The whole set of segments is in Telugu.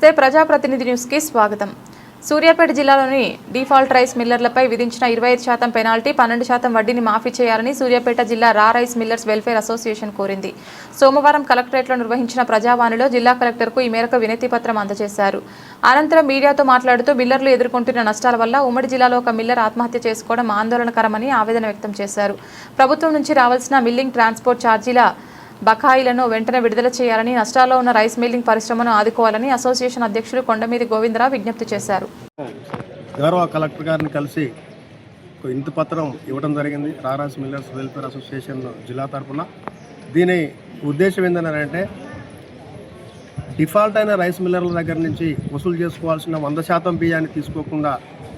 నమస్తే ప్రజాప్రతినిధి న్యూస్ కి స్వాగతం। సూర్యాపేట జిల్లాలోని డిఫాల్ట్ రైస్ మిల్లర్లపై విధించిన 25% పెనాల్టీ 12% వడ్డీని మాఫీ చేయాలని సూర్యాపేట జిల్లా రా రైస్ మిల్లర్స్ వెల్ఫేర్ అసోసియేషన్ కోరింది। సోమవారం కలెక్టరేట్లో నిర్వహించిన ప్రజావాణిలో జిల్లా కలెక్టర్కు ఈ మేరకు వినతి పత్రం అందజేశారు। అనంతరం మీడియాతో మాట్లాడుతూ మిల్లర్లు ఎదుర్కొంటున్న నష్టాల వల్ల ఉమ్మడి జిల్లాలో ఒక మిల్లర్ ఆత్మహత్య చేసుకోవడం ఆందోళనకరమని ఆవేదన వ్యక్తం చేశారు। ప్రభుత్వం నుంచి రావాల్సిన మిల్లింగ్ ట్రాన్స్పోర్ట్ ఛార్జీల బకాయిలను వెంటనే విడుదల చేయాలని, నష్టాల్లో ఉన్న రైస్ మిల్లింగ్ పరిశ్రమను ఆదుకోవాలని అసోసియేషన్ అధ్యక్షులు కొండమీది గోవిందరావు విజ్ఞప్తి చేశారు। గౌరవ కలెక్టర్ గారిని కలిసి ఇంటి పత్రం ఇవ్వడం జరిగింది రా రైస్ మిల్లర్స్ వెల్ఫేర్ అసోసియేషన్ జిల్లా తరఫున। దీని ఉద్దేశం ఏంటంటే డిఫాల్ట్ అయిన రైస్ మిల్లర్ల దగ్గర నుంచి వసూలు చేసుకోవాల్సిన 100% బియ్యాన్ని తీసుకోకుండా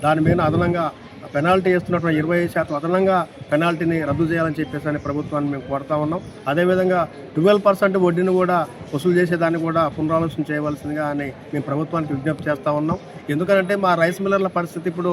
దాని మీద అదనంగా పెనాల్టీ వేస్తున్నటువంటి 25% అదనంగా పెనాల్టీని రద్దు చేయాలని చెప్పేసి ప్రభుత్వాన్ని మేము కోరుతా ఉన్నాం। అదేవిధంగా 12% వడ్డీని కూడా వసూలు చేసేదాన్ని కూడా పునరాలోచన చేయవలసిందిగా అని మేము ప్రభుత్వానికి విజ్ఞప్తి చేస్తూ ఉన్నాం। ఎందుకంటే మా రైస్ మిల్లర్ల పరిస్థితి ఇప్పుడు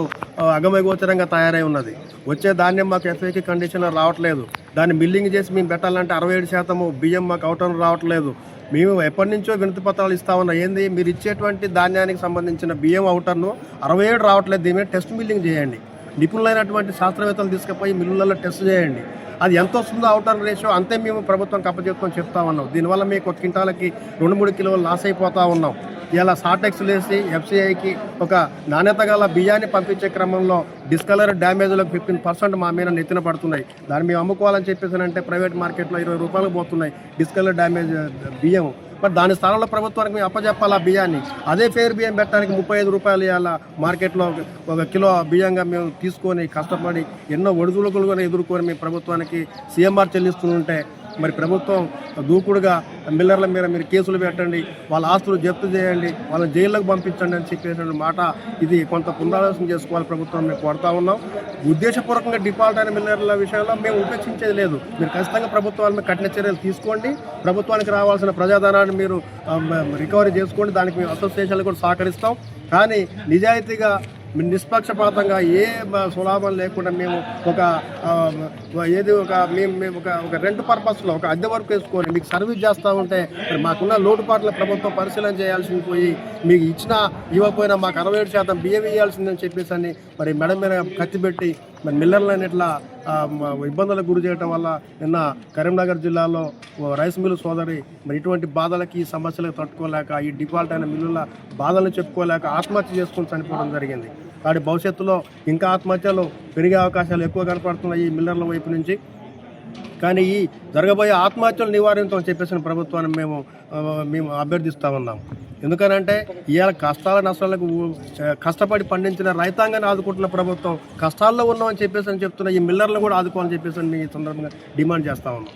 అగమగోచరంగా తయారై ఉన్నది। వచ్చే ధాన్యం మాకు ఎఫ్ఏకి కండిషన్లో రావట్లేదు, దాన్ని మిల్లింగ్ చేసి మేము పెట్టాలంటే 67% బియ్యం మాకు అవటం రావట్లేదు। మేము ఎప్పటి నుంచో వినతి పత్రాలు ఇస్తా ఉన్నాం, ఏంది మీరు ఇచ్చేటువంటి ధాన్యానికి సంబంధించిన బియ్యం అవుటర్ను 67 రావట్లేదు, దీని మీద టెస్ట్ మిల్లింగ్ చేయండి, నిపుణులైనటువంటి శాస్త్రవేత్తలు తీసుకుపోయి మిల్లులలో టెస్ట్ చేయండి, అది ఎంత వస్తుందో అవుటర్ రేషియో అంతే మేము ప్రభుత్వం అప్పచెప్తామని చెప్తా ఉన్నాం। దీనివల్ల మీకు ఒక క్వింటాలకి 2-3 కిలోలు లాస్ అయిపోతూ ఉన్నాం। ఇలా సాటెక్స్లు వేసి ఎఫ్సిఐకి ఒక నాణ్యత గల బియ్యాన్ని పంపించే క్రమంలో డిస్కలర్ డ్యామేజ్లకు 15% మా మీద నెత్తిన పడుతున్నాయి। దాన్ని మేము అమ్ముకోవాలని చెప్పేసి అంటే ప్రైవేట్ మార్కెట్లో 20 రూపాయలకు పోతున్నాయి డిస్కలర్ డ్యామేజ్ బియ్యం। మరి దాని స్థానంలో ప్రభుత్వానికి మేము అప్పచెప్పాలి ఆ బియ్యాన్ని, అదే ఫేర్ బియ్యం పెట్టడానికి 35 రూపాయలు ఇవాళ మార్కెట్లో ఒక కిలో బియ్యంగా మేము తీసుకొని కష్టపడి ఎన్నో ఒడిదుడుకులు కూడా ఎదుర్కొని మేము ప్రభుత్వానికి సీఎంఆర్ చెల్లిస్తుంటే మరి ప్రభుత్వం దూకుడుగా మిల్లర్ల మీద మీరు కేసులు పెట్టండి, వాళ్ళ ఆస్తులు జప్తు చేయండి, వాళ్ళని జైల్లోకి పంపించండి అని చెప్పేసిన మాట ఇది కొంత పునరాలోచన చేసుకోవాలి ప్రభుత్వం మేము కోరుతా ఉన్నాం। ఉద్దేశపూర్వకంగా డిఫాల్ట్ అయిన మిల్లర్ల విషయంలో మేము ఉపేక్షించేది లేదు, మీరు ఖచ్చితంగా ప్రభుత్వాల మీద కఠిన చర్యలు తీసుకోండి, ప్రభుత్వానికి రావాల్సిన ప్రజాధనాన్ని మీరు రికవరీ చేసుకోండి, దానికి మేము అసోసియేషన్లు కూడా సహకరిస్తాం। కానీ నిజాయితీగా నిష్పక్షపాతంగా ఏ సులాభం లేకుండా మేము మేము ఒక రెంట్ పర్పస్లో ఒక అద్దె వరకు వేసుకొని మీకు సర్వీస్ చేస్తూ ఉంటే మాకున్న లోటుపాట్ల ప్రభుత్వం పరిశీలన చేయాల్సింది పోయి మీకు ఇవ్వకపోయినా మాకు 67% బియ్యం ఇవ్వాల్సిందని చెప్పేసి అని మరి మెడ మీద కత్తి పెట్టి మరి మిల్లర్లను ఇట్లా ఇబ్బందులకు గురి చేయడం వల్ల నిన్న కరీంనగర్ జిల్లాలో రైస్ మిల్లు సోదరి మరి ఇటువంటి బాధలకి ఈ సమస్యలకు తట్టుకోలేక ఈ డిఫాల్ట్ అయిన మిల్లుల బాధలను చెప్పుకోలేక ఆత్మహత్య చేసుకుని చనిపోవడం జరిగింది। కాబట్టి భవిష్యత్తులో ఇంకా ఆత్మహత్యలు పెరిగే అవకాశాలు ఎక్కువ కనపడుతున్నాయి ఈ మిల్లర్ల వైపు నుంచి। కానీ ఈ జరగబోయే ఆత్మహత్యలు నివారించాలని చెప్పేసిన ప్రభుత్వాన్ని మేము అభ్యర్థిస్తూ ఉన్నాం। ఎందుకనంటే ఇవాళ కష్టాల నష్టాలకు కష్టపడి పండించిన రైతాంగాన్ని ఆదుకుంటున్న ప్రభుత్వం కష్టాల్లో ఉన్నామని చెప్పేసి చెప్తున్న ఈ మిల్లర్లను కూడా ఆదుకోవాలని చెప్పేసి ఈ సందర్భంగా డిమాండ్ చేస్తూ ఉన్నాం।